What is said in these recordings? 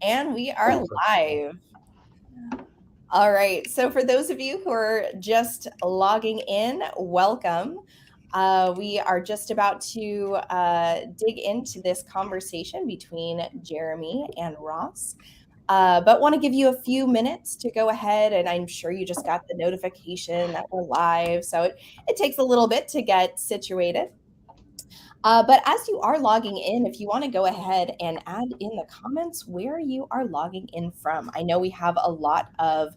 And we are live. All right. So, for those of you who are just logging in, welcome. We are just about to dig into this conversation between Jeremy and Ross. But want to give you a few minutes to go ahead. And I'm sure you just got the notification that we're live. So, it takes a little bit to get situated. But as you are logging in, if you want to go ahead and add in the comments where you are logging in from. I know we have a lot of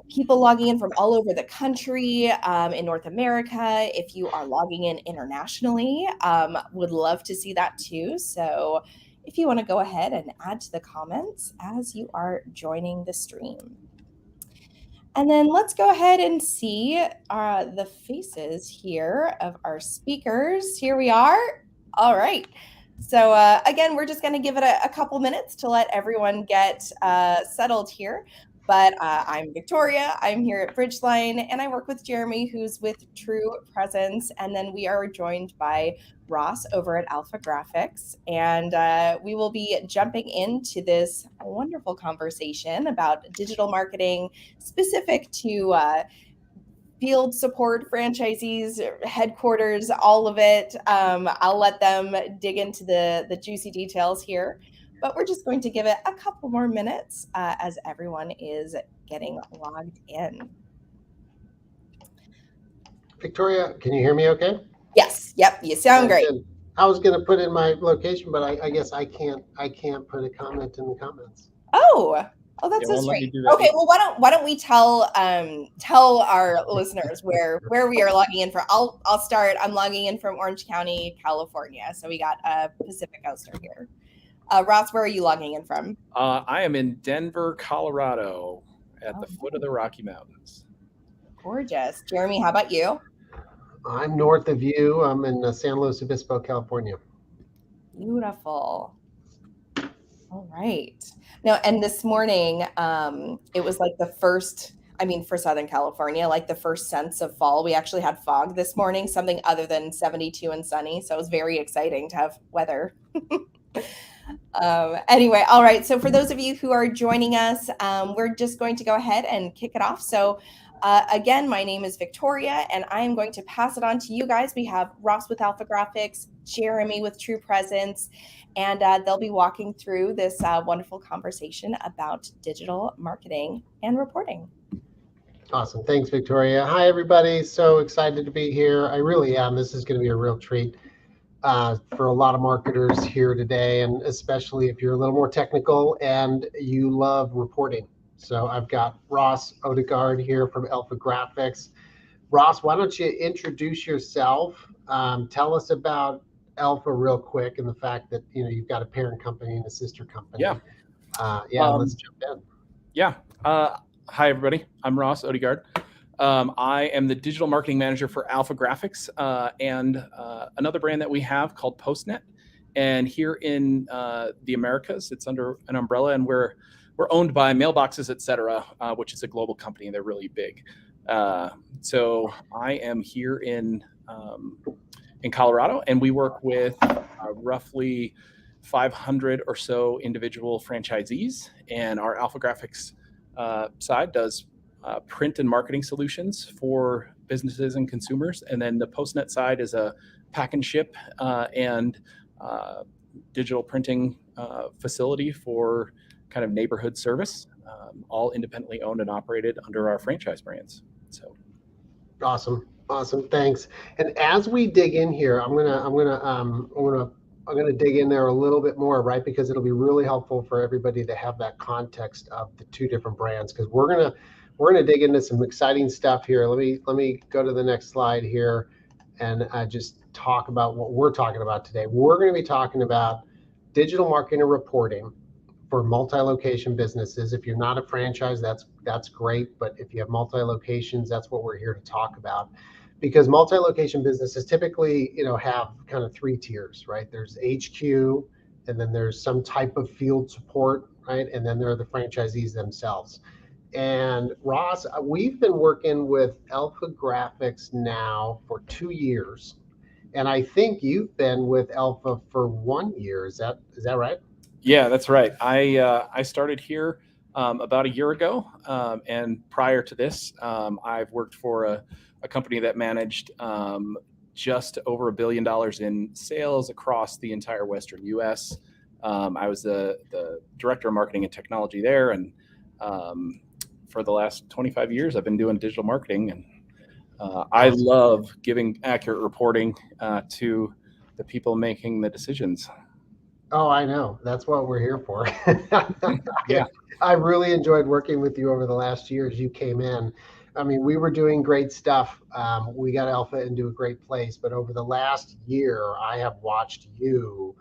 people logging in from all over the country in North America. If you are logging in internationally, would love to see that too. So if you want to go ahead and add to the comments as you are joining the stream. And then let's go ahead and see the faces here of our speakers. Here we are. All right. So again, we're just going to give it a couple minutes to let everyone get settled here. But I'm Victoria. I'm here at Bridgeline, and I work with Jeremy, who's with True Presence. And then we are joined by Ross over at AlphaGraphics. And we will be jumping into this wonderful conversation about digital marketing specific to field support, franchisees, headquarters, all of it. I'll let them dig into the juicy details here. But we're just going to give it a couple more minutes as everyone is getting logged in. Victoria, can you hear me okay? Yes. Yep. You sound great. I was going to put in my location, but I guess I can't put a comment in the comments. Oh, that's so strange. Okay, well, why don't we tell our listeners where we are logging in from? I'll start. I'm logging in from Orange County, California. So we got a Pacific Coaster here. Ross, where are you logging in from? I am in Denver, Colorado, at the foot of the Rocky Mountains. Gorgeous. Jeremy, how about you? I'm north of you. I'm in San Luis Obispo, California. Beautiful. All right. Now, and this morning, it was like the first, for Southern California, like the first sense of fall. We actually had fog this morning, something other than 72 and sunny. So it was very exciting to have weather. Anyway, all right. So for those of you who are joining us, we're just going to go ahead and kick it off. So again, my name is Victoria, and I am going to pass it on to you guys. We have Ross with AlphaGraphics, Jeremy with True Presence, and they'll be walking through this wonderful conversation about digital marketing and reporting. Awesome. Thanks, Victoria. Hi, everybody. So excited to be here. I really am. This is going to be a real treat for a lot of marketers here today, and especially if you're a little more technical and you love reporting. So I've got Ross Odegaard here from AlphaGraphics. Ross, why don't you introduce yourself? Tell us about Alpha real quick and the fact that you've got a parent company and a sister company. Yeah. Let's jump in. Yeah. Hi, everybody. I'm Ross Odegaard. I am the digital marketing manager for AlphaGraphics and another brand that we have called PostNet. And here in the Americas, it's under an umbrella, and we're owned by Mailboxes, et cetera, which is a global company, and they're really big. So I am here in Colorado, and we work with roughly 500 or so individual franchisees, and our AlphaGraphics side does print and marketing solutions for businesses and consumers. And then the PostNet side is a pack and ship and digital printing facility for kind of neighborhood service, all independently owned and operated under our franchise brands. So awesome, thanks. And as we dig in here, I'm gonna dig in there a little bit more, right? Because it'll be really helpful for everybody to have that context of the two different brands, because we're gonna dig into some exciting stuff here. Let me go to the next slide here and just talk about what we're talking about today. We're going to be talking about digital marketing and reporting for multi-location businesses. If you're not a franchise, that's great. But if you have multi-locations, that's what we're here to talk about. Because multi-location businesses typically, have kind of three tiers, right? There's HQ, and then there's some type of field support, right? And then there are the franchisees themselves. And Ross, we've been working with AlphaGraphics now for 2 years. And I think you've been with Alpha for 1 year. Is that right? Yeah, that's right. I started here about a year ago, and prior to this, I've worked for a company that managed just over $1 billion in sales across the entire Western U.S. I was the director of marketing and technology there, and for the last 25 years, I've been doing digital marketing, and I love giving accurate reporting to the people making the decisions. Oh, I know. That's what we're here for. Yeah. I really enjoyed working with you over the last year as you came in. I mean, we were doing great stuff. We got Alpha into a great place, but over the last year, I have watched you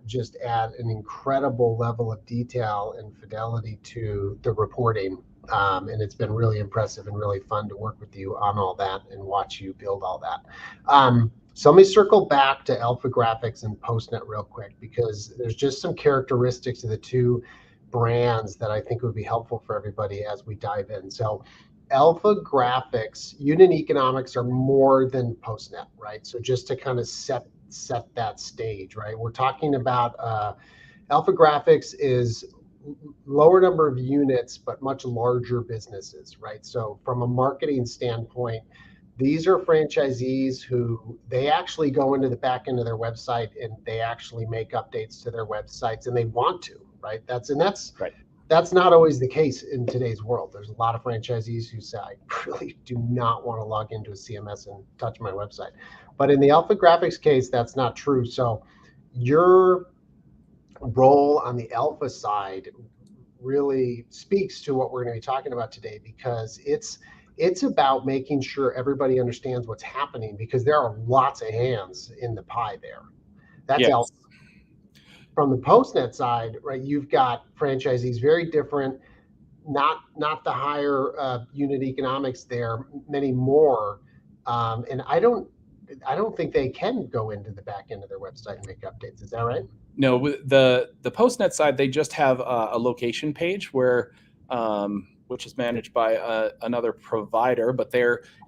just add an incredible level of detail and fidelity to the reporting. And it's been really impressive and really fun to work with you on all that and watch you build all that. So let me circle back to AlphaGraphics and PostNet real quick, because there's just some characteristics of the two brands that I think would be helpful for everybody as we dive in. So AlphaGraphics unit economics are more than PostNet, right? So just to kind of set that stage, right? We're talking about AlphaGraphics is lower number of units, but much larger businesses, right? So from a marketing standpoint, these are franchisees who they actually go into the back end of their website and they actually make updates to their websites, and they want to, right? That's Right. That's not always the case in today's world. There's a lot of franchisees who say, I really do not want to log into a CMS and touch my website. But in the AlphaGraphics case, that's not true. So your role on the Alpha side really speaks to what we're going to be talking about today, because it's about making sure everybody understands what's happening, because there are lots of hands in the pie there. That's Yes. Alpha. From the PostNet side, right, you've got franchisees very different, not the higher unit economics there, many more, and I don't think they can go into the back end of their website and make updates. Is that right? No, the PostNet side, they just have a location page where, which is managed by another provider, but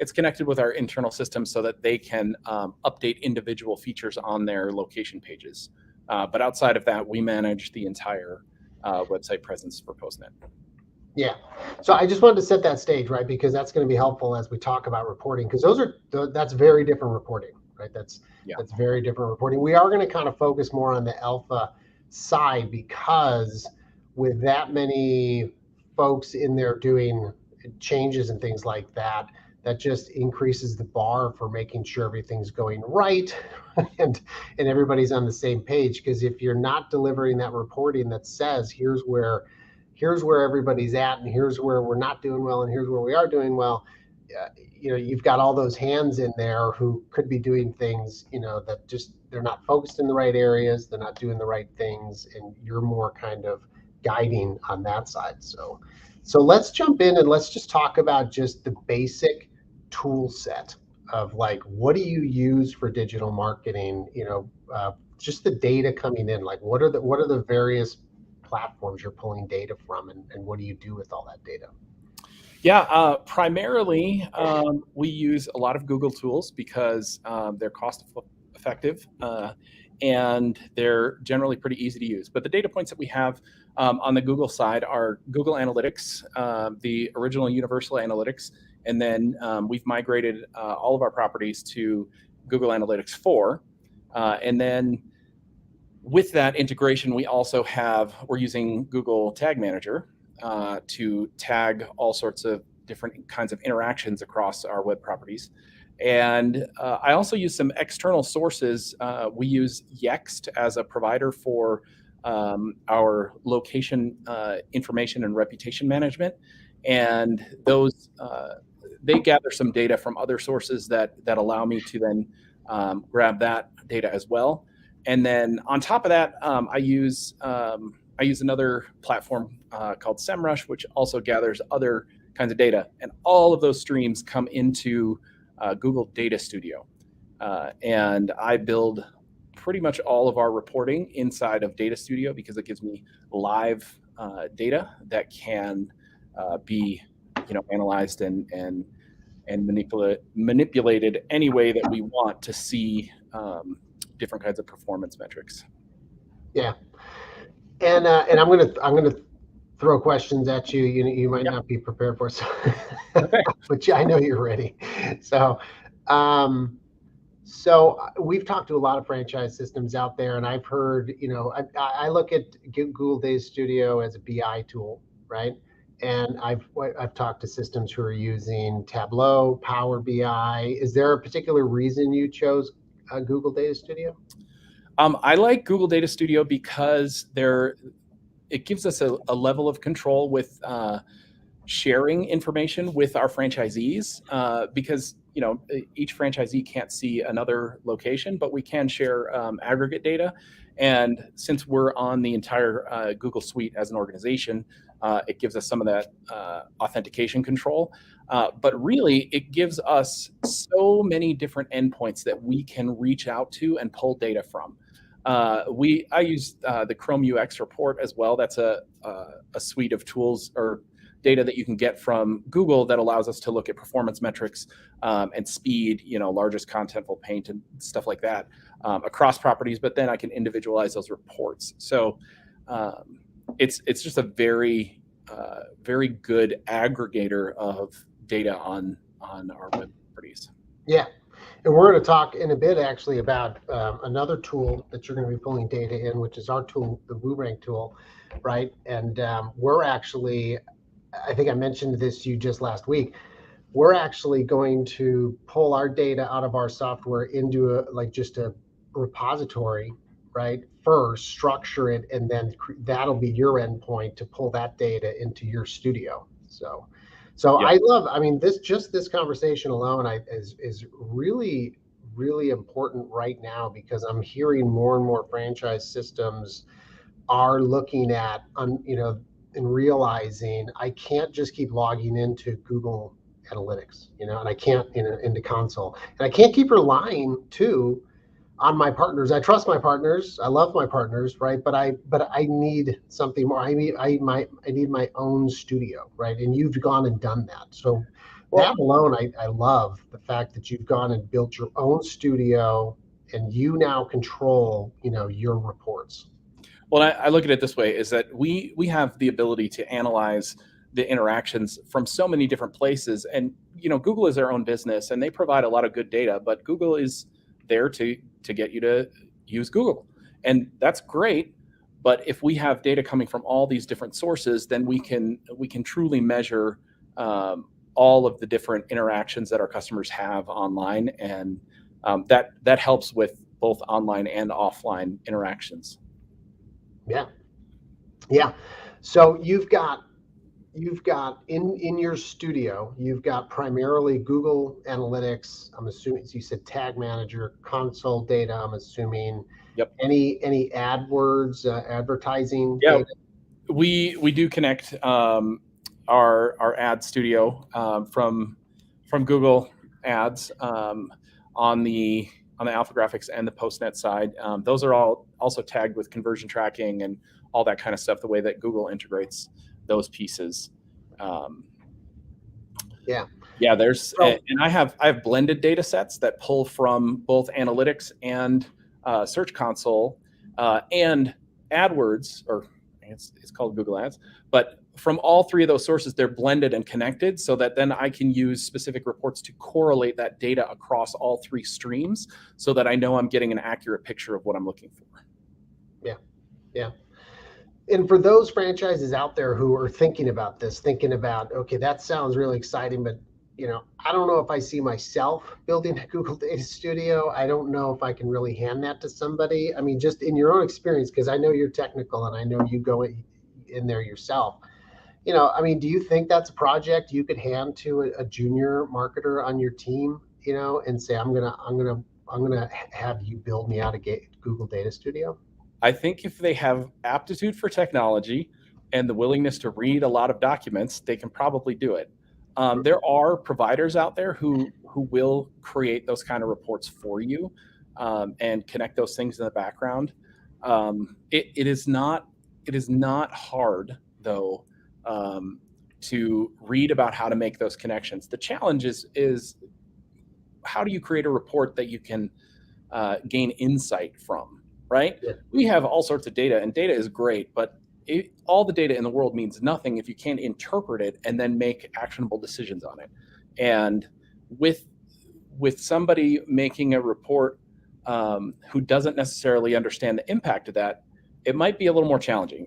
it's connected with our internal system so that they can update individual features on their location pages. But outside of that, we manage the entire website presence for PostNet. Yeah. So I just wanted to set that stage, right? Because that's going to be helpful as we talk about reporting, because that's very different reporting, right? That's very different reporting. We are going to kind of focus more on the Alpha side, because with that many folks in there doing changes and things like that, that just increases the bar for making sure everything's going right and everybody's on the same page. Because if you're not delivering that reporting that says here's where everybody's at, and here's where we're not doing well, and here's where we are doing well, you've got all those hands in there who could be doing things, that just, they're not focused in the right areas, they're not doing the right things, and you're more kind of guiding on that side. So let's jump in and let's just talk about just the basic tool set of, like, what do you use for digital marketing? Just the data coming in, like what are the various platforms you're pulling data from, and what do you do with all that data? Yeah, primarily we use a lot of Google tools because they're cost effective and they're generally pretty easy to use. But the data points that we have on the Google side are Google Analytics, the original Universal Analytics, and then we've migrated all of our properties to Google Analytics 4. And then with that integration, we're using Google Tag Manager to tag all sorts of different kinds of interactions across our web properties. And I also use some external sources. We use Yext as a provider for our location information and reputation management. And those, they gather some data from other sources that allow me to then grab that data as well. And then on top of that, I use another platform called SEMrush, which also gathers other kinds of data. And all of those streams come into Google Data Studio. And I build pretty much all of our reporting inside of Data Studio because it gives me live data that can be analyzed and manipulated any way that we want to see different kinds of performance metrics. Yeah. And I'm gonna throw questions at you. You might Yep. not be prepared for, so Okay. but I know you're ready. So, we've talked to a lot of franchise systems out there, and I've heard, I look at Google Data Studio as a BI tool, right? And I've talked to systems who are using Tableau, Power BI. Is there a particular reason you chose Google Data Studio? I like Google Data Studio because it gives us a level of control with sharing information with our franchisees, because each franchisee can't see another location, but we can share aggregate data. And since we're on the entire Google suite as an organization, it gives us some of that authentication control. But really, it gives us so many different endpoints that we can reach out to and pull data from. I use the Chrome UX report as well. That's a suite of tools or data that you can get from Google that allows us to look at performance metrics and speed, largest contentful paint and stuff like that across properties. But then I can individualize those reports. So it's just a very very good aggregator of data on our web properties. Yeah. And we're going to talk in a bit actually about another tool that you're going to be pulling data in, which is our tool, the WooRank tool, right? And we're actually, I think I mentioned this to you just last week, we're actually going to pull our data out of our software into just a repository, right? First, structure it, and then that'll be your endpoint to pull that data into your studio. So Yep. this conversation alone is really, really important right now, because I'm hearing more and more franchise systems are looking at, and realizing I can't just keep logging into Google Analytics, and I can't into console, and I can't keep relying too on my partners. I trust my partners. I love my partners, right? But I need something more. I need my own studio, right? And you've gone and done that. So that alone, I love the fact that you've gone and built your own studio, and you now control, your reports. Well, I look at it this way: is that we have the ability to analyze the interactions from so many different places, and Google is their own business, and they provide a lot of good data. But Google is there to get you to use Google, and that's great. But if we have data coming from all these different sources, then we can truly measure all of the different interactions that our customers have online, and that helps with both online and offline interactions. Yeah. So you've got in your studio, you've got primarily Google Analytics. I'm assuming you said Tag Manager, console data. I'm assuming. Yep. Any AdWords advertising Yeah, data? we do connect our ad studio from Google Ads on the AlphaGraphics and the PostNet side. Those are all also tagged with conversion tracking and all that kind of stuff, the way that Google integrates those pieces. Yeah, there's and I have blended data sets that pull from both analytics and Search Console and AdWords, or it's called Google Ads, but from all three of those sources, they're blended and connected, so that then I can use specific reports to correlate that data across all three streams, so that I know I'm getting an accurate picture of what I'm looking for. Yeah. And for those franchises out there who are thinking about, okay, that sounds really exciting, but I don't know if I see myself building a Google Data Studio. I don't know if I can really hand that to somebody. I mean, just in your own experience, because I know you're technical and I know you go in there yourself. Do you think that's a project you could hand to a junior marketer on your team, and say, I'm gonna have you build me out a Google Data Studio? I think if they have aptitude for technology and the willingness to read a lot of documents, they can probably do it. There are providers out there who will create those kind of reports for you and connect those things in the background. It is not hard, though, to read about how to make those connections. The challenge is how do you create a report that you can gain insight from? right? Yeah. We have all sorts of data, and data is great, but all the data in the world means nothing if you can't interpret it and then make actionable decisions on it. And with somebody making a report who doesn't necessarily understand the impact of that, it might be a little more challenging.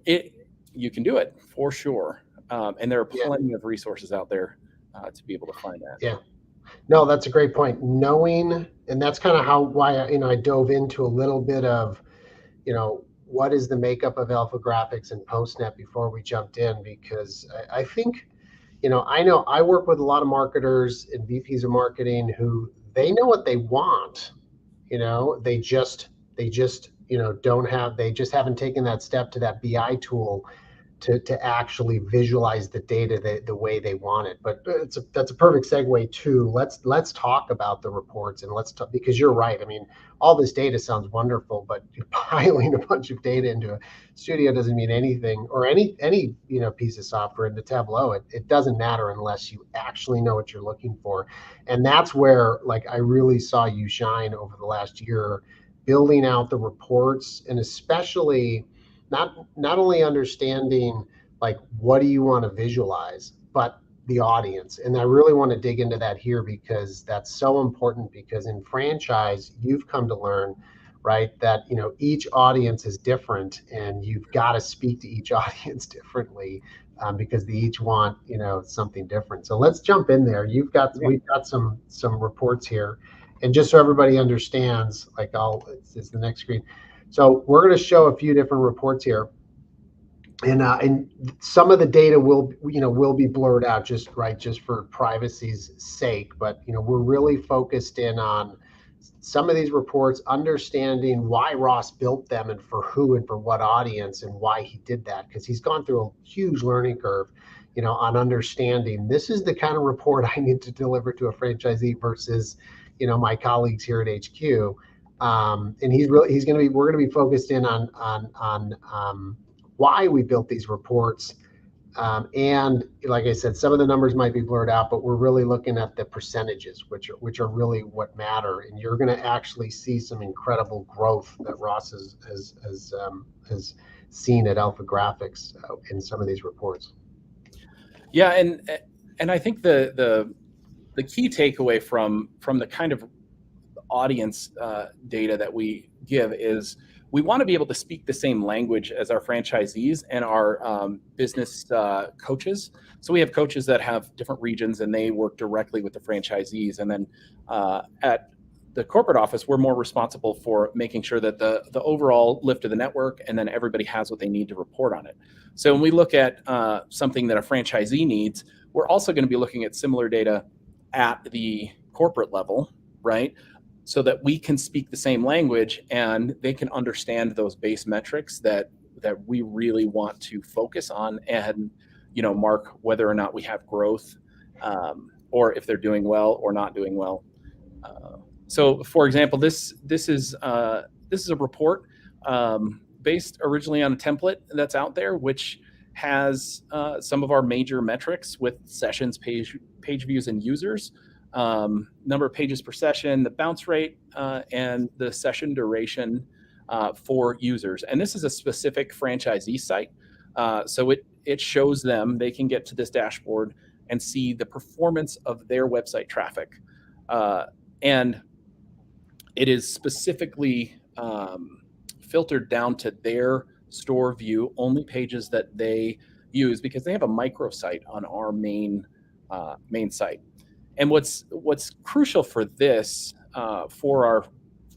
You can do it for sure, and there are plenty of resources out there to be able to find that. Yeah. No, that's a great point. Knowing, and that's kind of why I dove into a little bit of, what is the makeup of AlphaGraphics and PostNet before we jumped in, because I think, I know I work with a lot of marketers and VPs of marketing who they know what they want. They just they just haven't taken that step to that BI tool to actually visualize the data the way they want it. But that's a perfect segue to let's talk about the reports, and let's talk, because you're right. I mean, all this data sounds wonderful, but piling a bunch of data into a studio doesn't mean anything, or any piece of software into Tableau. It doesn't matter unless you actually know what you're looking for. And that's where I really saw you shine over the last year, building out the reports, and especially not only understanding what do you want to visualize, but the audience. And I really want to dig into that here, because that's so important, because in franchise, you've come to learn, right, that each audience is different, and you've got to speak to each audience differently, because they each want something different. So let's jump in there. We've got some reports here, and just so everybody understands, it's the next screen. So we're going to show a few different reports here, and some of the data will be blurred out just for privacy's sake. But we're really focused in on some of these reports, understanding why Ross built them, and for who and for what audience, and why he did that, because he's gone through a huge learning curve, on understanding this is the kind of report I need to deliver to a franchisee versus my colleagues here at HQ. And we're going to be focused in on why we built these reports. And like I said, some of the numbers might be blurred out, but we're really looking at the percentages, which are really what matter. And you're going to actually see some incredible growth that Ross has seen at AlphaGraphics in some of these reports. Yeah, and I think the key takeaway from the kind of audience data that we give is we want to be able to speak the same language as our franchisees and our business coaches. So we have coaches that have different regions, and they work directly with the franchisees. And then at the corporate office, we're more responsible for making sure that the overall lift of the network, and then everybody has what they need to report on it. So when we look at something that a franchisee needs, we're also going to be looking at similar data at the corporate level, right? So that we can speak the same language, and they can understand those base metrics that we really want to focus on, and mark whether or not we have growth, or if they're doing well or not doing well. So, for example, this is a report based originally on a template that's out there, which has some of our major metrics with sessions, page views, and users. Number of pages per session, the bounce rate, and the session duration for users. And this is a specific franchisee site. So it shows them, they can get to this dashboard and see the performance of their website traffic. And it is specifically filtered down to their store view, only pages that they use, because they have a microsite on our main site. And what's crucial for this, for our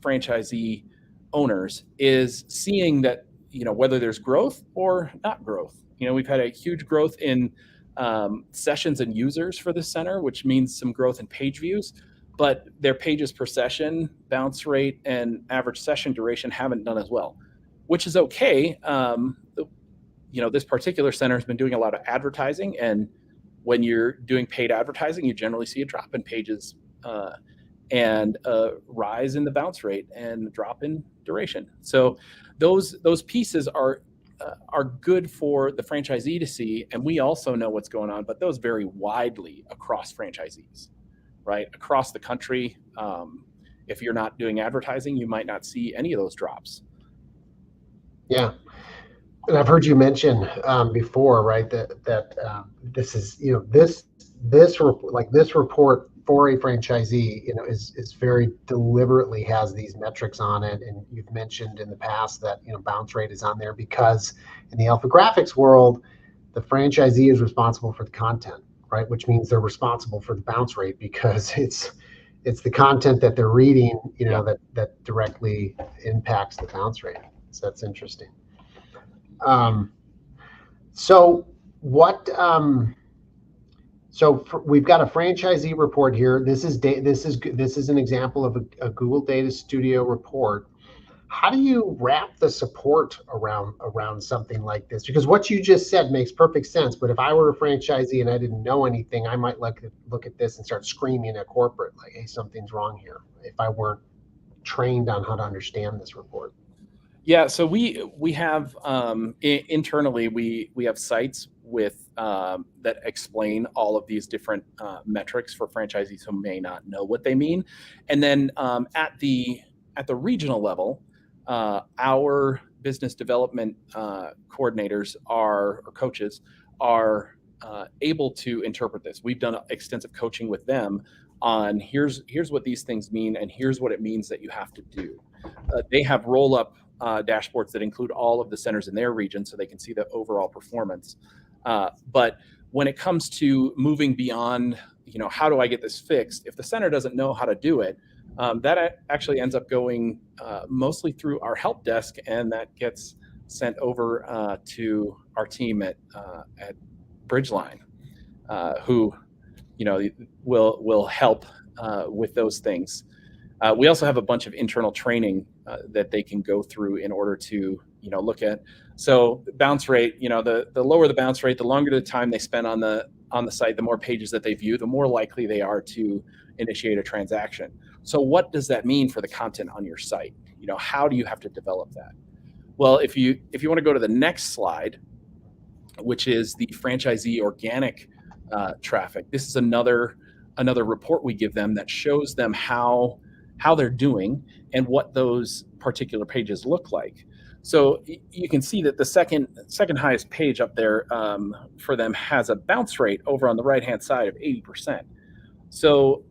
franchisee owners, is seeing that whether there's growth or not growth. We've had a huge growth in sessions and users for this center, which means some growth in page views, but their pages per session, bounce rate, and average session duration haven't done as well, which is okay. This particular center has been doing a lot of advertising, and when you're doing paid advertising, you generally see a drop in pages and a rise in the bounce rate and drop in duration. So those pieces are good for the franchisee to see, and we also know what's going on, but those vary widely across franchisees, right? Across the country, if you're not doing advertising, you might not see any of those drops. Yeah. And I've heard you mention before, right, that this is, this report for a franchisee, is very deliberately has these metrics on it. And you've mentioned in the past that, bounce rate is on there because in the AlphaGraphics world, the franchisee is responsible for the content, right? Which means they're responsible for the bounce rate because it's the content that they're reading, that directly impacts the bounce rate. So that's interesting. So what? We've got a franchisee report here. This is an example of a Google Data Studio report. How do you wrap the support around something like this? Because what you just said makes perfect sense. But if I were a franchisee and I didn't know anything, I might look at this and start screaming at corporate like, "Hey, something's wrong here." If I weren't trained on how to understand this report. Yeah, so we have internally we have sites with that explain all of these different metrics for franchisees who may not know what they mean, and then at the regional level, our business development coordinators or coaches are able to interpret this. We've done extensive coaching with them on here's what these things mean and here's what it means that you have to do. They have roll up dashboards that include all of the centers in their region so they can see the overall performance. But when it comes to moving beyond, how do I get this fixed? If the center doesn't know how to do it, that actually ends up going mostly through our help desk, and that gets sent over to our team at Bridgeline, who, will help with those things. We also have a bunch of internal training that they can go through in order to, look at. So bounce rate, the lower the bounce rate, the longer the time they spend on the site, the more pages that they view, the more likely they are to initiate a transaction. So what does that mean for the content on your site? How do you have to develop that? Well, if you want to go to the next slide, which is the franchisee organic traffic, this is another report we give them that shows them how they're doing and what those particular pages look like. So you can see that the second highest page up there for them has a bounce rate over on the right-hand side of 80%. So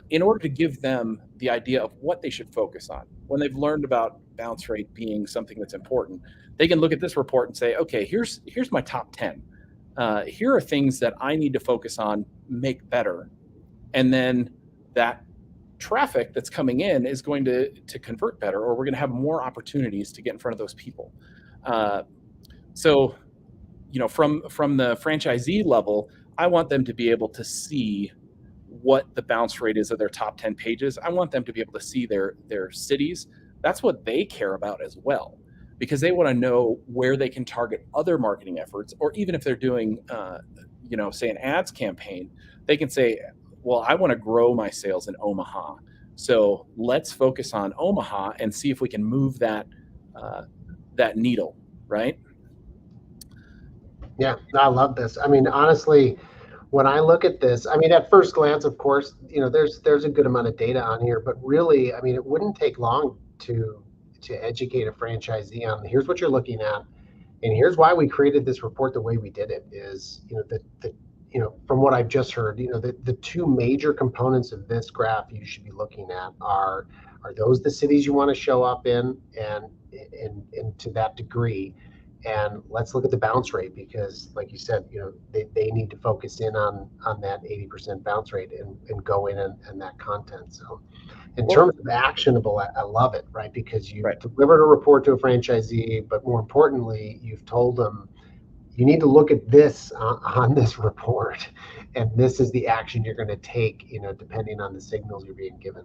in order to give them the idea of what they should focus on, when they've learned about bounce rate being something that's important, they can look at this report and say, okay, here's my top 10. Here are things that I need to focus on, make better. And then that traffic that's coming in is going to convert better, or we're going to have more opportunities to get in front of those people. So, from the franchisee level, I want them to be able to see what the bounce rate is of their top 10 pages. I want them to be able to see their cities. That's what they care about as well, because they want to know where they can target other marketing efforts, or even if they're doing, say an ads campaign, they can say, well, I want to grow my sales in Omaha. So let's focus on Omaha and see if we can move that needle, right? Yeah, I love this. I mean, honestly, when I look at this, I mean, at first glance, of course, there's a good amount of data on here, but really, I mean, it wouldn't take long to educate a franchisee on here's what you're looking at, and here's why we created this report the way we did it. Is from what I've just heard, the two major components of this graph you should be looking at are those the cities you want to show up in, and to that degree. And let's look at the bounce rate, because like you said, they need to focus in on that 80% bounce rate and go in and that content. So in terms of actionable, I love it, right? Because you delivered a report to a franchisee, but more importantly, you've told them you need to look at this on this report, and this is the action you're going to take, depending on the signals you're being given.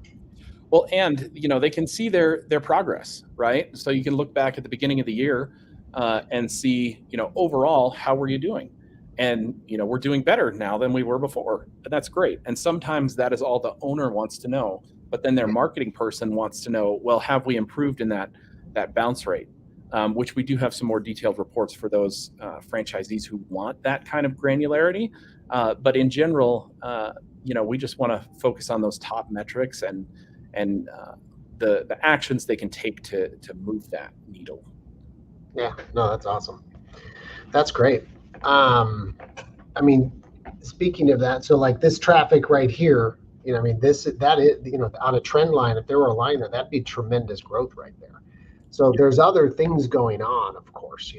Well, and they can see their progress, right? So you can look back at the beginning of the year and see, overall, how were you doing? And we're doing better now than we were before. And that's great. And sometimes that is all the owner wants to know, but then their marketing person wants to know, well, have we improved in that bounce rate? Which we do have some more detailed reports for those franchisees who want that kind of granularity. But in general, we just want to focus on those top metrics and the actions they can take to move that needle. Yeah, no, that's awesome. That's great. I mean, speaking of that, so like this traffic right here, I mean, that is, on a trend line, if there were a line there, that'd be tremendous growth right there. So there's other things going on, of course.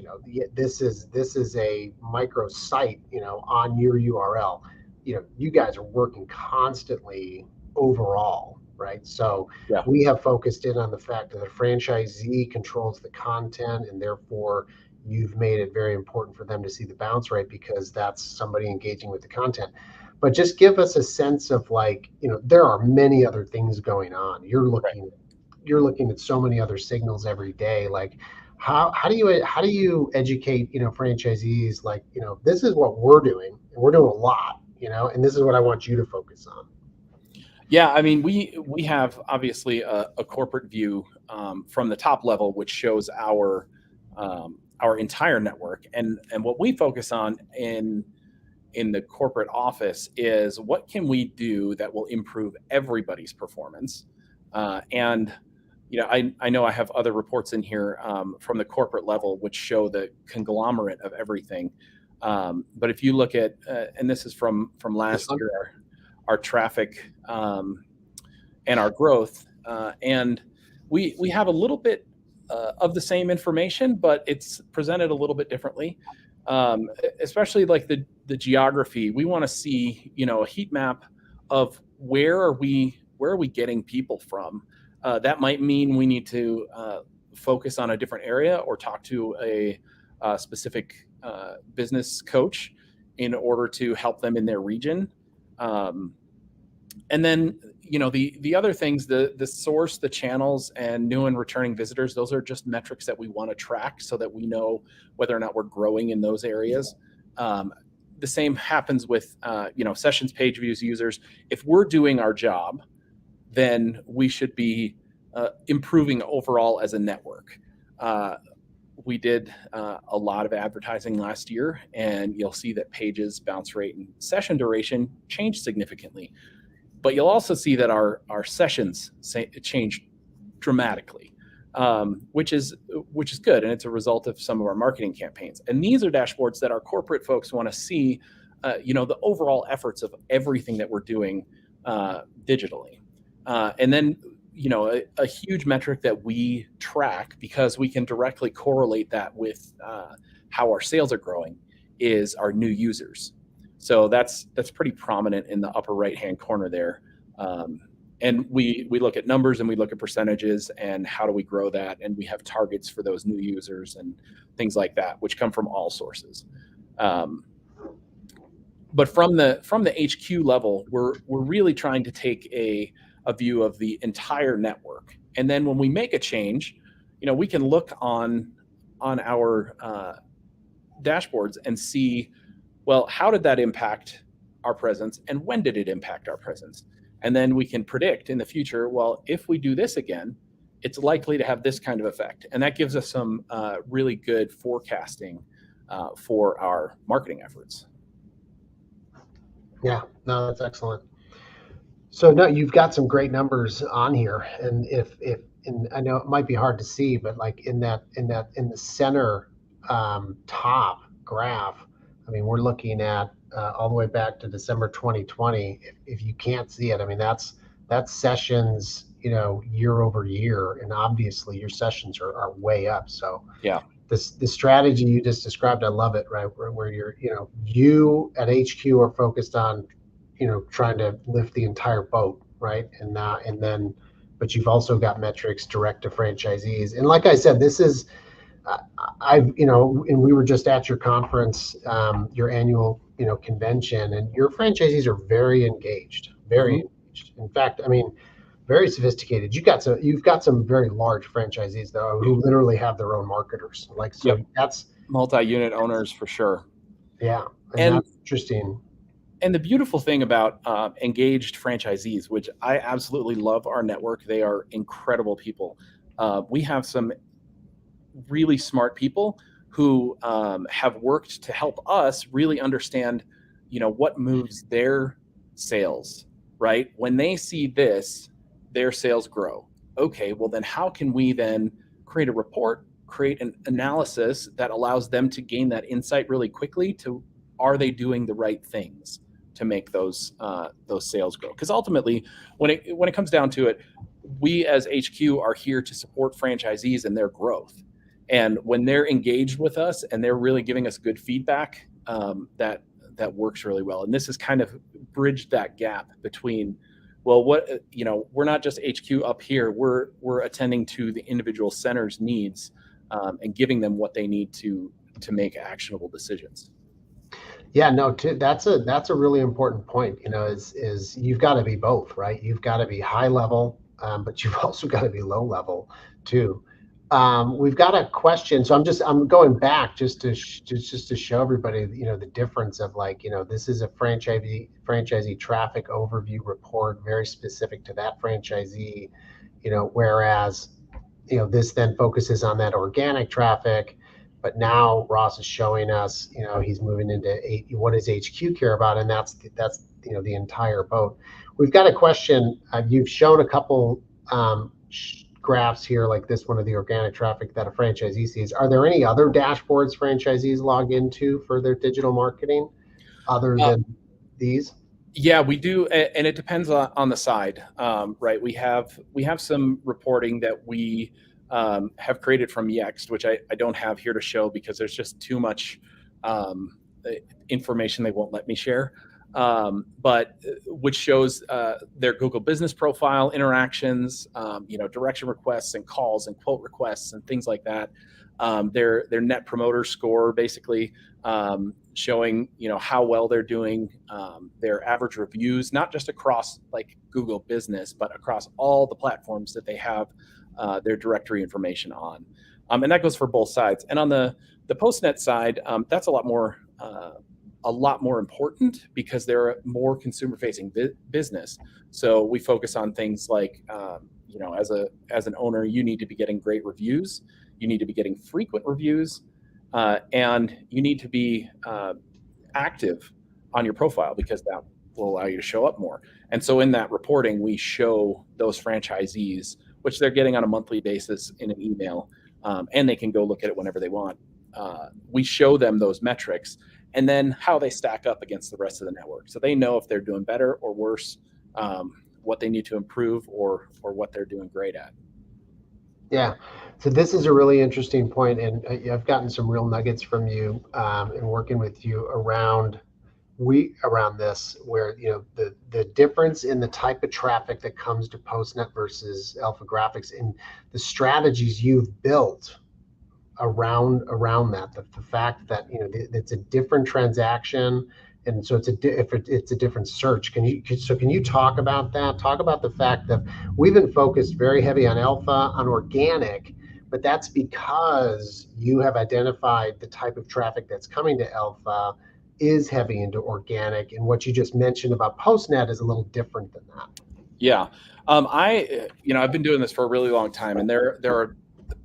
This is a micro site, on your URL. You guys are working constantly overall, right? So Yeah. we have focused in on the fact that the franchisee controls the content, and therefore you've made it very important for them to see the bounce rate because that's somebody engaging with the content. But just give us a sense of there are many other things going on. You're looking at so many other signals every day. Like how do you educate, franchisees, this is what we're doing, and we're doing a lot, and this is what I want you to focus on. Yeah, I mean, we have obviously a corporate view from the top level, which shows our entire network, and what we focus on in the corporate office is what can we do that will improve everybody's performance. And I know I have other reports in here from the corporate level which show the conglomerate of everything. But if you look at and this is from last year, our traffic and our growth, and we have a little bit of the same information, but it's presented a little bit differently. Especially like the geography, we want to see a heat map of where are we getting people from. That might mean we need to focus on a different area or talk to a specific business coach in order to help them in their region. And then, the other things, the source, the channels, and new and returning visitors, those are just metrics that we want to track so that we know whether or not we're growing in those areas. The same happens with, sessions, page views, users. If we're doing our job, then we should be improving overall as a network. We did a lot of advertising last year, and you'll see that pages, bounce rate, and session duration changed significantly. But you'll also see that our sessions changed dramatically, which is good, and it's a result of some of our marketing campaigns. And these are dashboards that our corporate folks want to see, the overall efforts of everything that we're doing digitally. And then, a huge metric that we track because we can directly correlate that with how our sales are growing is our new users. So that's pretty prominent in the upper right-hand corner there. And we look at numbers and we look at percentages and how do we grow that. And we have targets for those new users and things like that, which come from all sources. But from the HQ level, we're really trying to take a view of the entire network. And then when we make a change, we can look on our dashboards and see, well, how did that impact our presence and when did it impact our presence? And then we can predict in the future, well, if we do this again, it's likely to have this kind of effect. And that gives us some really good forecasting for our marketing efforts. Yeah, no, that's excellent. So no, you've got some great numbers on here, and and I know it might be hard to see, but like in the center top graph, I mean, we're looking at all the way back to December 2020. If you can't see it, I mean, that's sessions, year over year, and obviously your sessions are way up. So yeah, the strategy you just described, I love it. Right, where you're, you at HQ are focused on, trying to lift the entire boat, right, and then, but you've also got metrics direct to franchisees. And like I said, this is. And we were just at your conference, your annual, convention, and your franchisees are very engaged, engaged. In fact, I mean, very sophisticated. You've got some very large franchisees though, who literally have their own marketers. So yep. That's multi-unit owners for sure. Yeah, and that's interesting. And the beautiful thing about engaged franchisees, which I absolutely love our network, they are incredible people. We have some really smart people who have worked to help us really understand, what moves their sales, right? When they see this, their sales grow. Okay, well then how can we then create a report, create an analysis that allows them to gain that insight really quickly to, are they doing the right things to make those sales grow? Because ultimately, when it comes down to it, we as HQ are here to support franchisees in their growth. And when they're engaged with us and they're really giving us good feedback, that works really well. And this has kind of bridged that gap between, well, we're not just HQ up here. We're attending to the individual center's needs and giving them what they need to make actionable decisions. Yeah, no, that's a really important point. Is you've got to be both, right? You've got to be high level, but you've also got to be low level too. We've got a question, so I'm going back just to show everybody, the difference of this is a franchisee traffic overview report, very specific to that franchisee, whereas this then focuses on that organic traffic. But now Ross is showing us, he's moving into what does HQ care about, and that's the entire boat. We've got a question. You've shown a couple graphs here, like this one of the organic traffic that a franchisee sees. Are there any other dashboards franchisees log into for their digital marketing other than these? Yeah, we do, and it depends on the side, right? We have some reporting that we have created from Yext, which I don't have here to show because there's just too much information they won't let me share. But which shows their Google business profile interactions, direction requests and calls and quote requests and things like that. Their net promoter score, basically showing how well they're doing, their average reviews, not just across like Google Business, but across all the platforms that they have their directory information on, and that goes for both sides. And on the Postnet side, that's a lot more important because they're a more consumer-facing business. So we focus on things like, as an owner, you need to be getting great reviews, you need to be getting frequent reviews, and you need to be active on your profile because that will allow you to show up more. And so in that reporting, we show those franchisees, which they're getting on a monthly basis in an email, and they can go look at it whenever they want. We show them those metrics and then how they stack up against the rest of the network. So they know if they're doing better or worse, what they need to improve or what they're doing great at. Yeah, so this is a really interesting point, and I've gotten some real nuggets from you in working with you around this, where the difference in the type of traffic that comes to Postnet versus AlphaGraphics and the strategies you've built around that, the fact that it's a different transaction, and so it's a different search. Can you talk about that? Talk about the fact that we've been focused very heavy on Alpha, on organic, but that's because you have identified the type of traffic that's coming to Alpha is heavy into organic, and what you just mentioned about Postnet is a little different than that. Yeah, I've been doing this for a really long time, and there are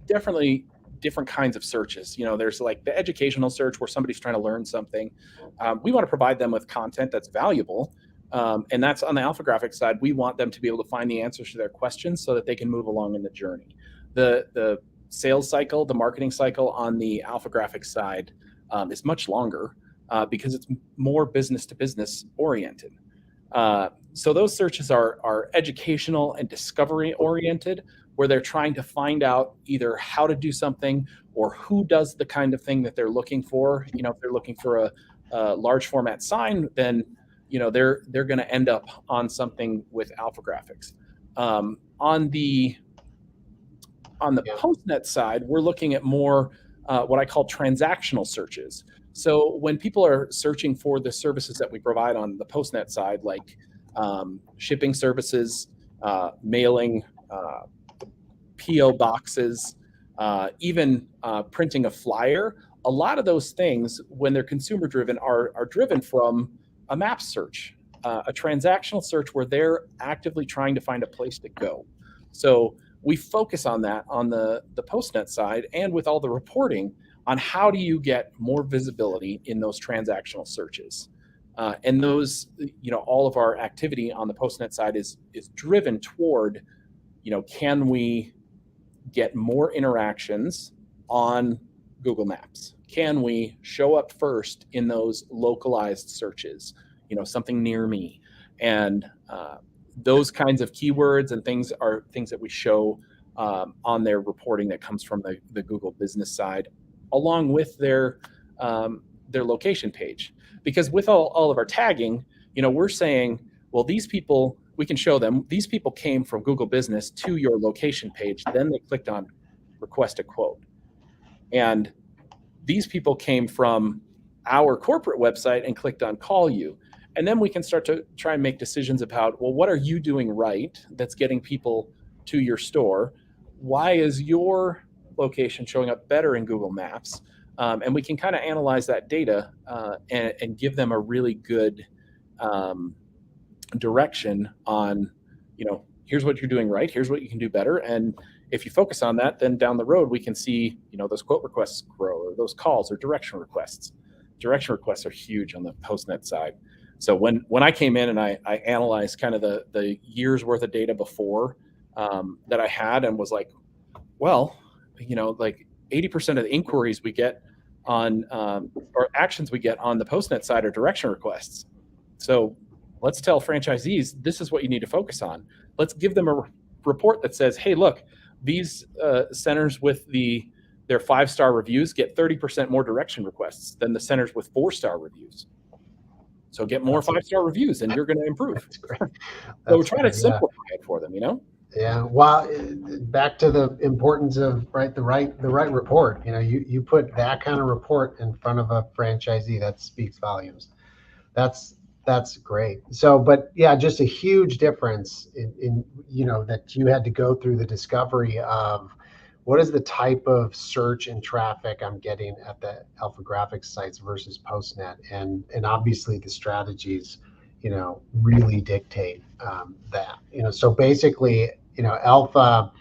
definitely different kinds of searches. There's like the educational search where somebody's trying to learn something. We want to provide them with content that's valuable, and that's on the AlphaGraphics side. We want them to be able to find the answers to their questions so that they can move along in the journey. The sales cycle, the marketing cycle on the AlphaGraphics side is much longer. Because it's more business to business oriented. So those searches are educational and discovery oriented, where they're trying to find out either how to do something or who does the kind of thing that they're looking for. If they're looking for a large format sign, then they're going to end up on something with AlphaGraphics. On the Postnet side, we're looking at more what I call transactional searches. So when people are searching for the services that we provide on the Postnet side, like shipping services, mailing, PO boxes, even printing a flyer, a lot of those things, when they're consumer driven, are driven from a map search, a transactional search where they're actively trying to find a place to go. So we focus on that on the Postnet side, and with all the reporting on how do you get more visibility in those transactional searches. And those, all of our activity on the Postnet side is driven toward, can we get more interactions on Google Maps? Can we show up first in those localized searches? Something near me, and those kinds of keywords and things are things that we show on their reporting that comes from the Google business side, along with their location page. Because with all of our tagging, we're saying, well, these people, we can show them, these people came from Google Business to your location page, then they clicked on request a quote. And these people came from our corporate website and clicked on call you. And then we can start to try and make decisions about, well, what are you doing right that's getting people to your store? Why is your location showing up better in Google Maps? And we can kind of analyze that data and give them a really good direction on, here's what you're doing right, here's what you can do better. And if you focus on that, then down the road, we can see, those quote requests grow, or those calls or direction requests. Direction requests are huge on the PostNet side. So when I came in and I analyzed kind of the year's worth of data before that I had, and was like, well, like 80% of the inquiries we get on or actions we get on the PostNet side are direction requests. So let's tell franchisees, this is what you need to focus on. Let's give them a report that says, hey, look, these centers with their 5-star reviews get 30% more direction requests than the centers with 4-star reviews. So get more 5-star reviews and you're going to improve. So we're trying to simplify it for them, Yeah. Well, back to the importance of the right report. You put that kind of report in front of a franchisee, that speaks volumes. That's great. So, but yeah, just a huge difference in that you had to go through the discovery of what is the type of search and traffic I'm getting at the AlphaGraphics sites versus PostNet, and obviously the strategies, really dictate that. So basically, Alpha,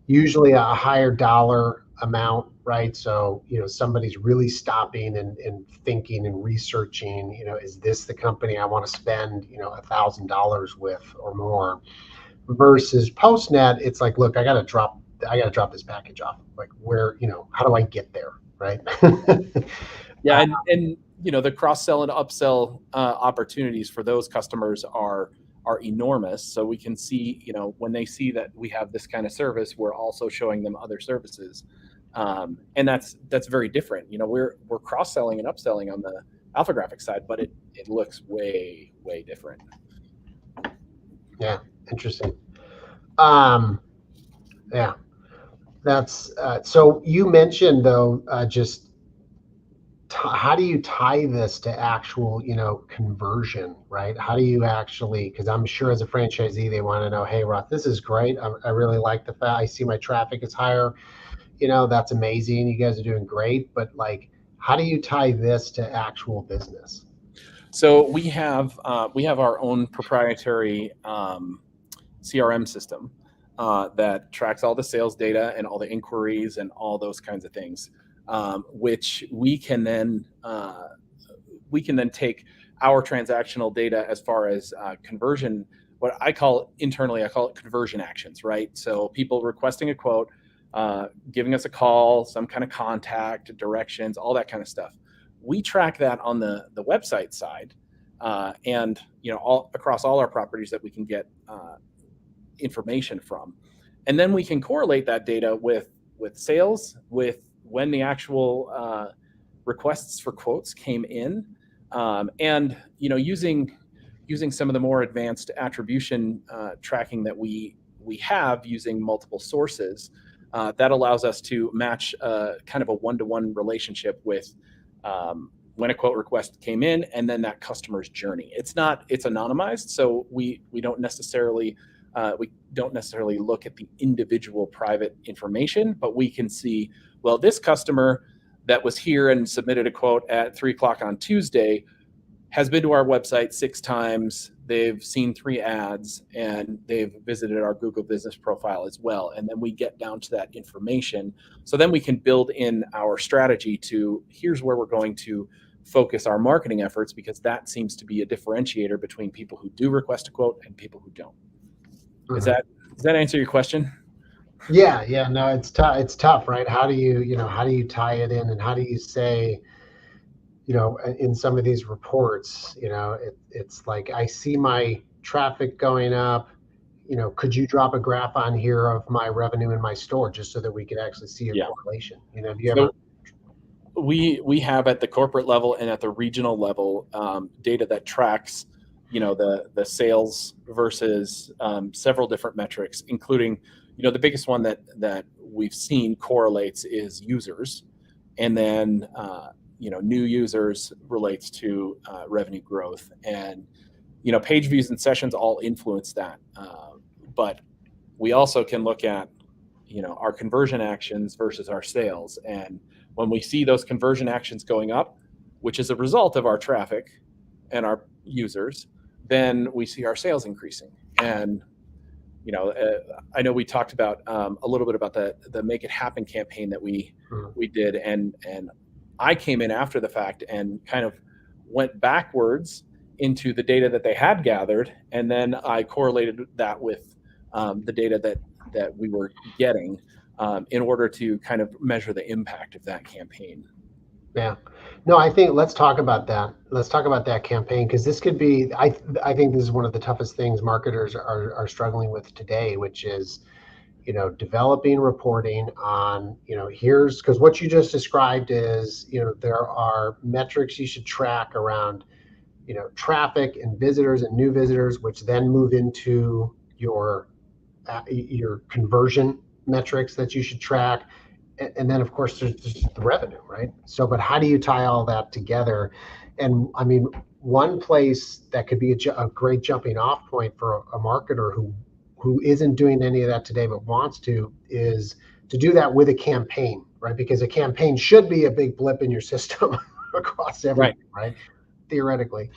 usually a higher dollar amount, right? So, somebody's really stopping and thinking and researching, is this the company I want to spend, $1,000 with or more? Versus PostNet, it's like, look, I got to drop this package off. Like, where, how do I get there, right? Yeah, and the cross-sell and upsell opportunities for those customers are enormous. So we can see, when they see that we have this kind of service, we're also showing them other services, and that's very different. We're cross-selling and upselling on the AlphaGraphics side, but it looks way different. Yeah, interesting. Yeah, that's so you mentioned though, just how do you tie this to actual, conversion, right? How do you actually, because I'm sure as a franchisee, they want to know, hey, Roth, this is great. I really like the fact I see my traffic is higher. That's amazing. You guys are doing great. But like, how do you tie this to actual business? So we have our own proprietary CRM system that tracks all the sales data and all the inquiries and all those kinds of things, which we can then take our transactional data as far as conversion. What I call internally, I call it conversion actions, right? So people requesting a quote, giving us a call, some kind of contact, directions, all that kind of stuff. We track that on the website side, and all across all our properties that we can get information from, and then we can correlate that data with sales, with when the actual requests for quotes came in, and using some of the more advanced attribution tracking that we have using multiple sources, that allows us to match kind of a one-to-one relationship with when a quote request came in and then that customer's journey. It's anonymized, so we don't necessarily look at the individual private information, but we can see, well, this customer that was here and submitted a quote at 3:00 on Tuesday has been to our website 6 times. They've seen 3 ads and they've visited our Google business profile as well. And then we get down to that information. So then we can build in our strategy to, here's where we're going to focus our marketing efforts, because that seems to be a differentiator between people who do request a quote and people who don't. Does that answer your question? Yeah, no, it's tough, right? How do you tie it in, and how do you say, in some of these reports, it's like, I see my traffic going up, could you drop a graph on here of my revenue in my store just so that we could actually see a Yeah. correlation? Do you So we have at the corporate level and at the regional level data that tracks, the sales versus several different metrics, including, the biggest one that we've seen correlates is users, and then new users relates to revenue growth, and page views and sessions all influence that, but we also can look at our conversion actions versus our sales. And when we see those conversion actions going up, which is a result of our traffic and our users, then we see our sales increasing. And I know we talked about a little bit about the Make It Happen campaign that we did, and I came in after the fact and kind of went backwards into the data that they had gathered, and then I correlated that with the data that we were getting in order to kind of measure the impact of that campaign. Yeah. No, I think let's talk about that. Let's talk about that campaign, because this could be, I think this is one of the toughest things marketers are struggling with today, which is, developing reporting on, because what you just described is, there are metrics you should track around, traffic and visitors and new visitors, which then move into your conversion metrics that you should track. And then, of course, there's just the revenue, right? So, but how do you tie all that together? And I mean, one place that could be a great jumping off point for a marketer who isn't doing any of that today but wants to, is to do that with a campaign, right? Because a campaign should be a big blip in your system across everything, right? Theoretically.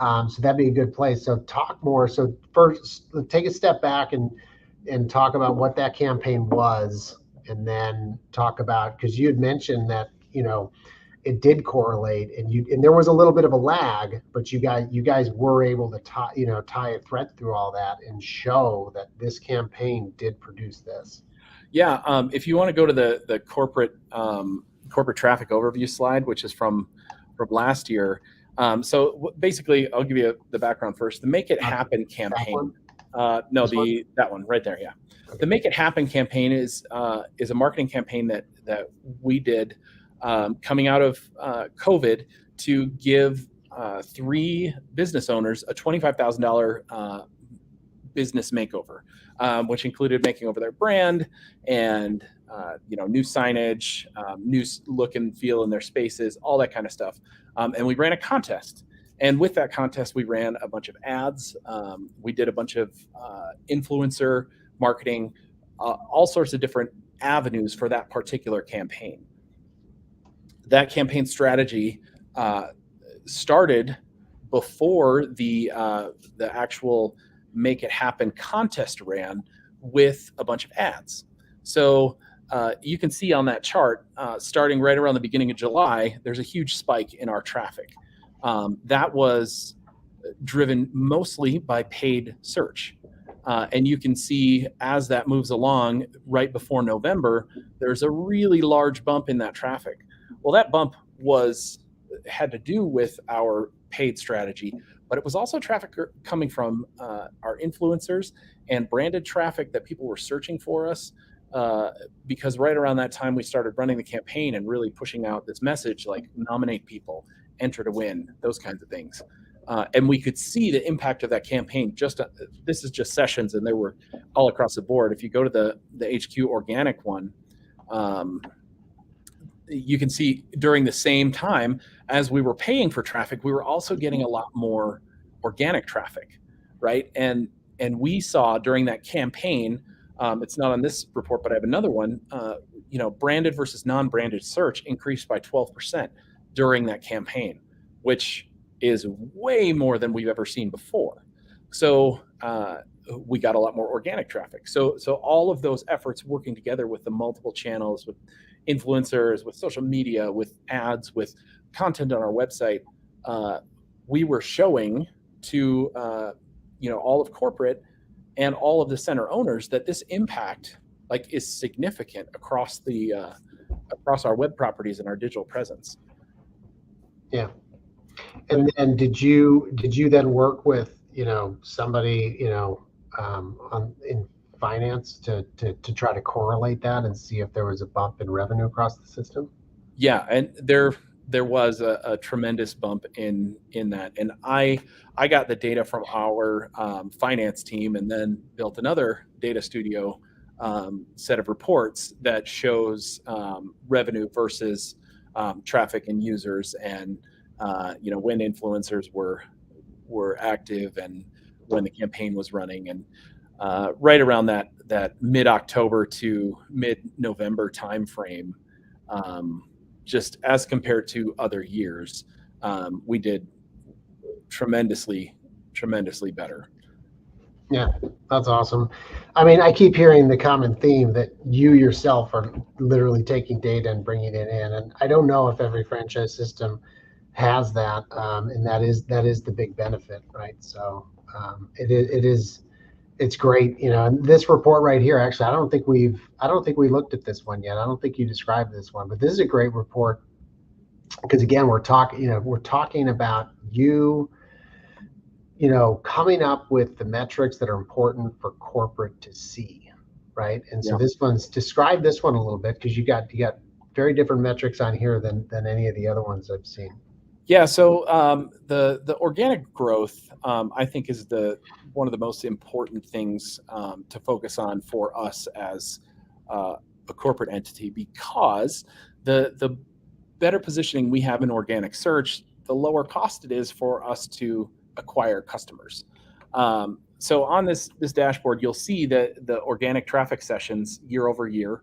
So that'd be a good place. So talk more. So first, take a step back and talk about what that campaign was, and then talk about, because you had mentioned that it did correlate, and there was a little bit of a lag, but you guys were able to tie a thread through all that and show that this campaign did produce this. Yeah, if you want to go to the corporate traffic overview slide, which is from last year. So basically, I'll give you the background first. The Make It Happen campaign. No, that one right there. Yeah. Okay. The Make It Happen campaign is a marketing campaign that we did coming out of COVID to give 3 business owners a $25,000 business makeover, which included making over their brand and new signage, new look and feel in their spaces, all that kind of stuff. And we ran a contest. And with that contest, we ran a bunch of ads. We did a bunch of influencer marketing, all sorts of different avenues for that particular campaign. That campaign strategy started before the actual Make It Happen contest ran, with a bunch of ads. So you can see on that chart, starting right around the beginning of July, there's a huge spike in our traffic. That was driven mostly by paid search. And you can see as that moves along, right before November, there's a really large bump in that traffic. Well, that bump had to do with our paid strategy, but it was also traffic coming from our influencers and branded traffic that people were searching for us, because right around that time we started running the campaign and really pushing out this message like nominate people, enter to win, those kinds of things. And we could see the impact of that campaign. This is just sessions, and they were all across the board. If you go to the HQ organic one, you can see during the same time as we were paying for traffic, we were also getting a lot more organic traffic, right? And we saw during that campaign, it's not on this report, but I have another one, branded versus non-branded search increased by 12% during that campaign, which is way more than we've ever seen before. So we got a lot more organic traffic. So all of those efforts working together with the multiple channels, with influencers, with social media, with ads, with content on our website, we were showing to all of corporate and all of the center owners that this impact is significant across across our web properties and our digital presence. Yeah. And then did you then work with, somebody, in finance to try to correlate that and see if there was a bump in revenue across the system? Yeah, and there was a tremendous bump in that, and I got the data from our finance team, and then built another data studio set of reports that shows revenue versus traffic and users, and when influencers were active and when the campaign was running, and right around that mid-October to mid-November timeframe. Just as compared to other years, we did tremendously better. Yeah, that's awesome. I mean, I keep hearing the common theme that you yourself are literally taking data and bringing it in, and I don't know if every franchise system has that, and that is the big benefit, right? So it's great, and this report right here, actually, I don't think we looked at this one yet. I don't think you described this one, but this is a great report because, again, we're talking about you coming up with the metrics that are important for corporate to see, right? And so describe this one a little bit, because you got very different metrics on here than any of the other ones I've seen. Yeah, so the organic growth, I think, is one of the most important things to focus on for us as a corporate entity, because the better positioning we have in organic search, the lower cost it is for us to acquire customers. So on this dashboard, you'll see that the organic traffic sessions year over year,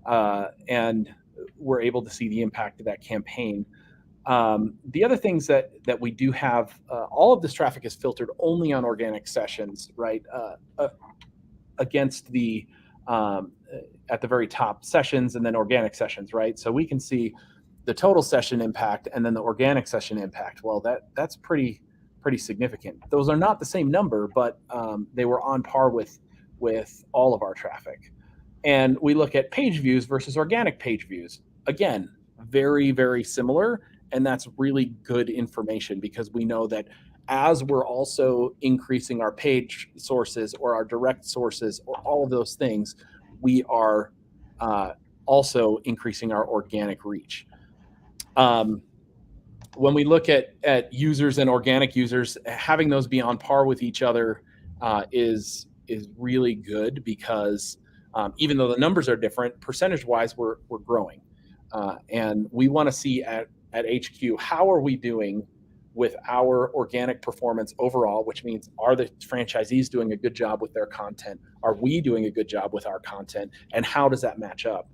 and we're able to see the impact of that campaign. The other things that we do have, all of this traffic is filtered only on organic sessions, right? Against the at the very top, sessions and then organic sessions, right? So we can see the total session impact and then the organic session impact. Well, that's pretty significant. Those are not the same number, but they were on par with all of our traffic. And we look at page views versus organic page views. Again, very, very similar. And that's really good information, because we know that as we're also increasing our page sources or our direct sources or all of those things, we are also increasing our organic reach. When we look at users and organic users, having those be on par with each other is really good, because even though the numbers are different, percentage-wise, we're growing. And we want to see at HQ, how are we doing with our organic performance overall, which means, are the franchisees doing a good job with their content? Are we doing a good job with our content? And how does that match up?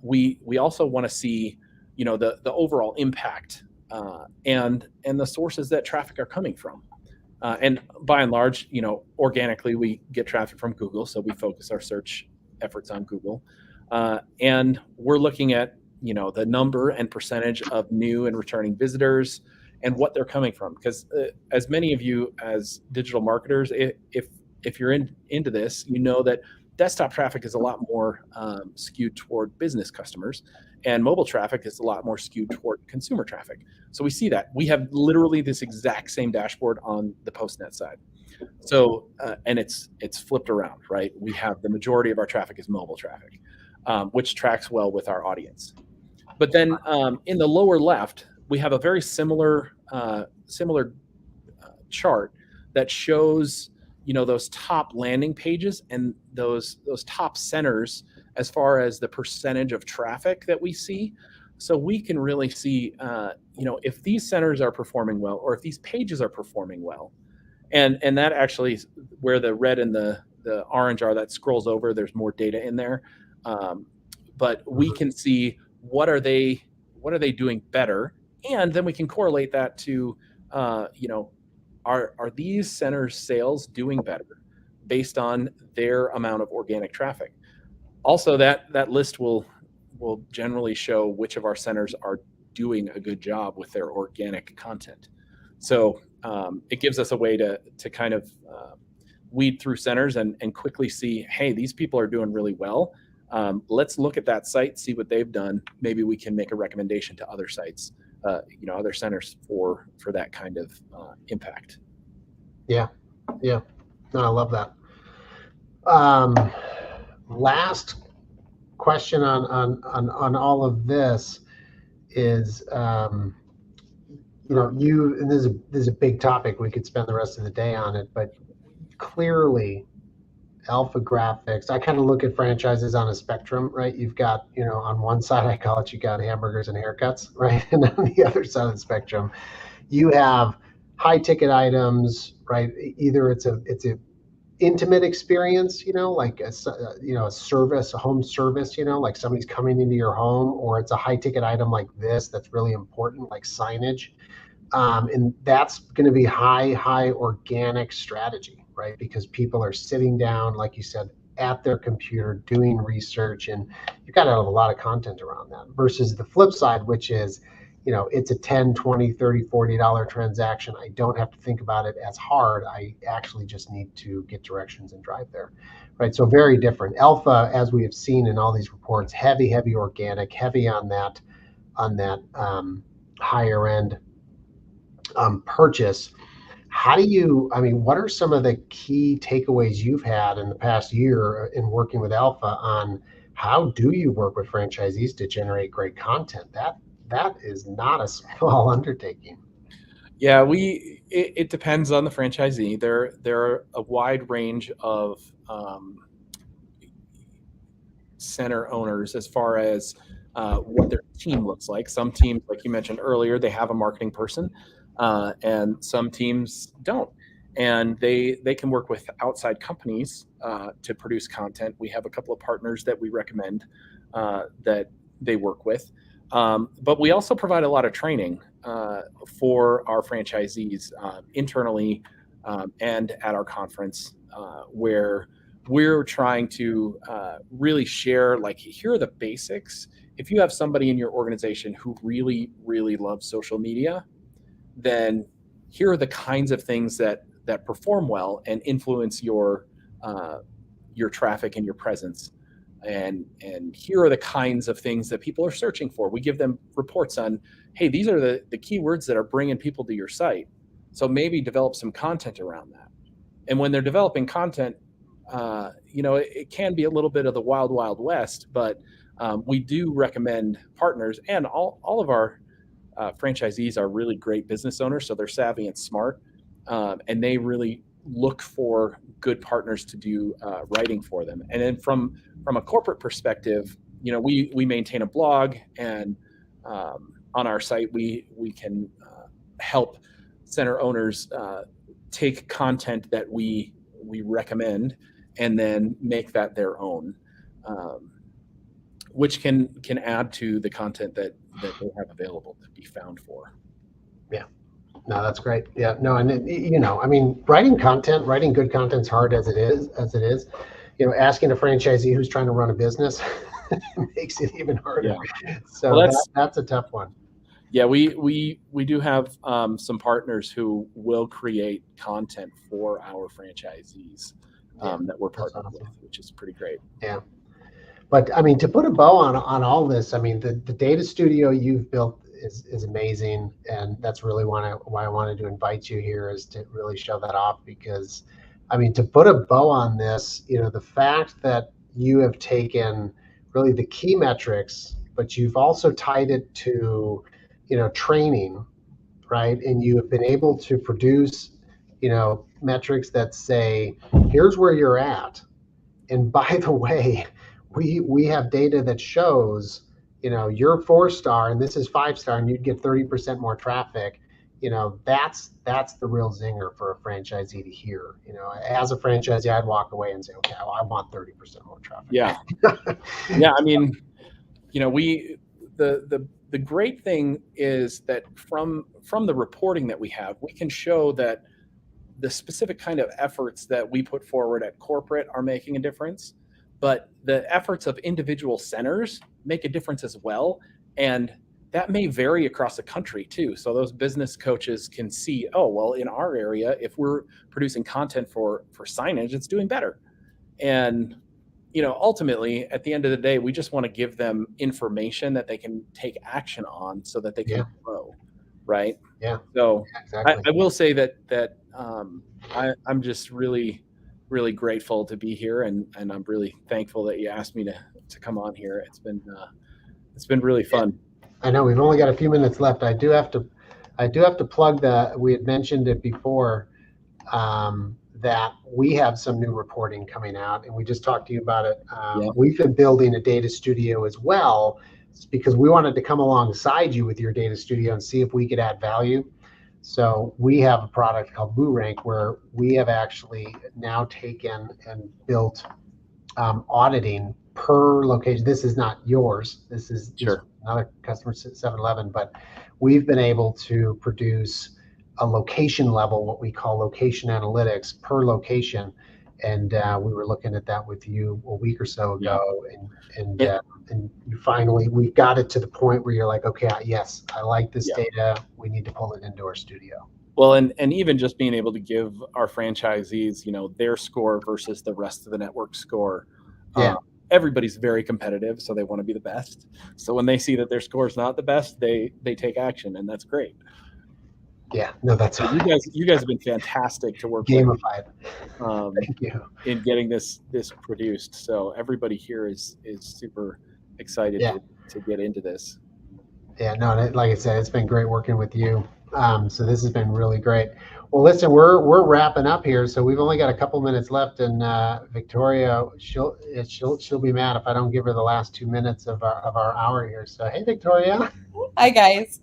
We also want to see, the overall impact and the sources that traffic are coming from. And by and large, organically, we get traffic from Google, so we focus our search efforts on Google. And we're looking at the number and percentage of new and returning visitors and what they're coming from. Because as many of you as digital marketers, if you're into this, that desktop traffic is a lot more skewed toward business customers, and mobile traffic is a lot more skewed toward consumer traffic. So we see that. We have literally this exact same dashboard on the PostNet side. So, and it's flipped around, right? We have the majority of our traffic is mobile traffic, which tracks well with our audience. But then in the lower left, we have a very similar chart that shows those top landing pages and those top centers as far as the percentage of traffic that we see. So we can really see if these centers are performing well, or if these pages are performing well. And that actually is where the red and the orange are. That scrolls over. There's more data in there. But we can see what are they doing better, and then we can correlate that to are these centers' sales doing better based on their amount of organic traffic. Also, that list will generally show which of our centers are doing a good job with their organic content. So it gives us a way to kind of weed through centers and quickly see, hey, these people are doing really well. Let's look at that site, see what they've done. Maybe we can make a recommendation to other sites, other centers for that kind of impact. Yeah. No, I love that. Last question on all of this is, and this is a big topic. We could spend the rest of the day on it, but clearly AlphaGraphics, I kind of look at franchises on a spectrum, right? You've got, on one side, I call it, you got hamburgers and haircuts, right? And on the other side of the spectrum, you have high ticket items, right? Either it's a intimate experience, like a service, a home service, like somebody's coming into your home, or it's a high ticket item like this that's really important, like signage. And that's going to be high organic strategy, right? Because people are sitting down, like you said, at their computer doing research, and you've got to have a lot of content around that, versus the flip side, which is, it's a $10, $20, $30, $40 transaction. I don't have to think about it as hard. I actually just need to get directions and drive there, right? So very different. Alpha, as we have seen in all these reports, heavy organic, heavy on that higher end purchase. What are some of the key takeaways you've had in the past year in working with Alpha on how do you work with franchisees to generate great content? That is not a small undertaking. Yeah, it depends on the franchisee. There are a wide range of center owners as far as what their team looks like. Some teams, like you mentioned earlier, they have a marketing person, and some teams don't. And they can work with outside companies to produce content. We have a couple of partners that we recommend that they work with. But we also provide a lot of training for our franchisees internally and at our conference, where we're trying to really share, like, here are the basics. If you have somebody in your organization who really, really loves social media, then here are the kinds of things that perform well and influence your traffic and your presence. And here are the kinds of things that people are searching for. We give them reports on, hey, these are the keywords that are bringing people to your site. So maybe develop some content around that. And when they're developing content, it can be a little bit of the wild, wild west, but we do recommend partners, and all of our franchisees are really great business owners. So they're savvy and smart, and they really look for good partners to do writing for them. And then from a corporate perspective, we maintain a blog, and on our site we can help center owners take content that we recommend and then make that their own, which can add to the content that they have available to be found for. Yeah. No, that's great. Yeah, no, and writing good content's hard as it is. Asking a franchisee who's trying to run a business makes it even harder. Yeah. So well, that's a tough one. Yeah, we do have some partners who will create content for our franchisees that we're partnered with, which is pretty great. Yeah. But to put a bow on all this, the data studio you've built is amazing, and that's really why I wanted to invite you here, is to really show that off. Because to put a bow on this, the fact that you have taken really the key metrics, but you've also tied it to training, right? And you have been able to produce metrics that say, here's where you're at, and by the way, we have data that shows you're 4-star and this is 5-star, and you'd get 30% more traffic. That's the real zinger for a franchisee to hear. As a franchisee, I'd walk away and say, okay, well, I want 30% more traffic. Yeah. Yeah. The great thing is that from the reporting that we have, we can show that the specific kind of efforts that we put forward at corporate are making a difference, but the efforts of individual centers make a difference as well. And that may vary across the country too. So those business coaches can see, oh, well, in our area, if we're producing content for signage, it's doing better. And, ultimately at the end of the day, we just want to give them information that they can take action on so that they can grow. Right. Yeah. So exactly. I will say that I'm just really, really grateful to be here. And I'm really thankful that you asked me to come on here. It's been really fun. I know we've only got a few minutes left. I do have to plug we had mentioned it before, that we have some new reporting coming out, and we just talked to you about it. We've been building a data studio as well, because we wanted to come alongside you with your data studio and see if we could add value. So we have a product called WooRank, where we have actually now taken and built auditing per location. This is not yours. This is another customer, 7-Eleven, but we've been able to produce a location level, what we call location analytics per location. And we were looking at that with you a week or so ago, and we've got it to the point where you're like, okay, yes, I like this data. We need to pull it into our studio. Well, and even just being able to give our franchisees, their score versus the rest of the network score. Everybody's very competitive, so they want to be the best. So when they see that their score is not the best, they take action, and that's great. Yeah, no, that's so you guys have been fantastic to work gamified. With. Thank you in getting this produced. So everybody here is super excited to get into this. Yeah, no, like I said, it's been great working with you. So this has been really great. Well, listen, we're wrapping up here, so we've only got a couple minutes left, and Victoria, she'll be mad if I don't give her the last 2 minutes of our hour here. So hey, Victoria. Hi guys.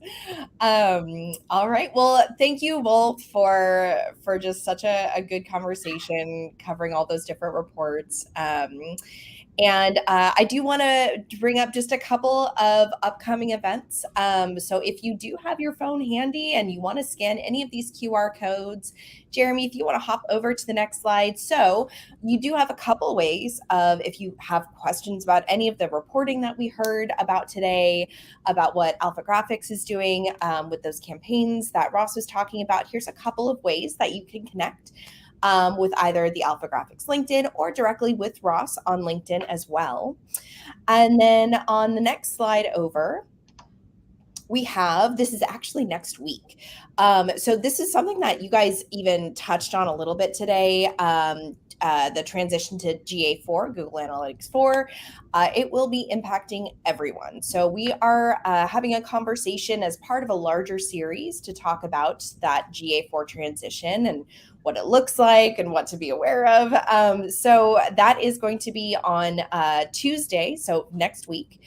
All right. Well, thank you both for just such a good conversation covering all those different reports. And I do want to bring up just a couple of upcoming events. So if you do have your phone handy and you want to scan any of these QR codes, Jeremy, if you want to hop over to the next slide. So you do have a couple ways of, if you have questions about any of the reporting that we heard about today, about what AlphaGraphics is doing with those campaigns that Ross was talking about, here's a couple of ways that you can connect with either the AlphaGraphics LinkedIn or directly with Ross on LinkedIn as well. And then on the next slide over, we have, this is actually next week. So this is something that you guys even touched on a little bit today. The transition to GA4, Google Analytics 4, it will be impacting everyone. So we are having a conversation as part of a larger series to talk about that GA4 transition and what it looks like and what to be aware of. So that is going to be on Tuesday, so next week.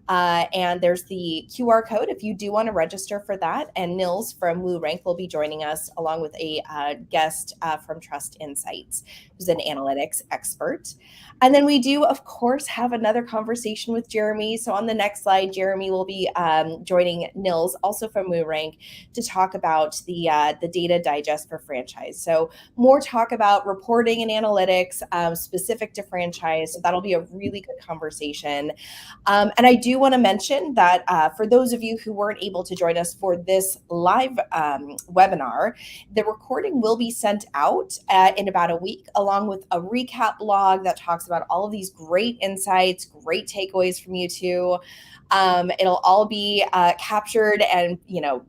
And there's the QR code if you do want to register for that. And Nils from WooRank will be joining us along with a guest from Trust Insights, who's an analytics expert. And then we do, of course, have another conversation with Jeremy. So on the next slide, Jeremy will be joining Nils, also from WooRank, to talk about the data digest for franchise. So more talk about reporting and analytics specific to franchise. So that'll be a really good conversation. And I do want to mention that for those of you who weren't able to join us for this live webinar, the recording will be sent out in about a week, along with a recap blog that talks about all of these great insights, great takeaways from you two. It'll all be captured and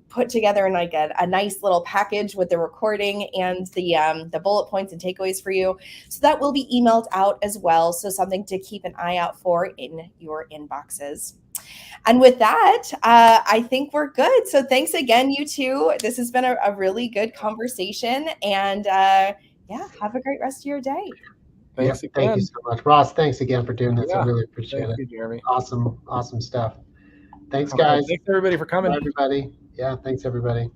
put together in like a nice little package with the recording and the bullet points and takeaways for you. So that will be emailed out as well. So something to keep an eye out for in your inboxes. And with that, I think we're good. So thanks again, you two. This has been a really good conversation. And have a great rest of your day. Thank you so much, Ross. Thanks again for doing this. I really appreciate it. Thank you, Jeremy. Awesome stuff. Thanks, guys. Thanks everybody for coming. Bye, everybody. Yeah, thanks everybody.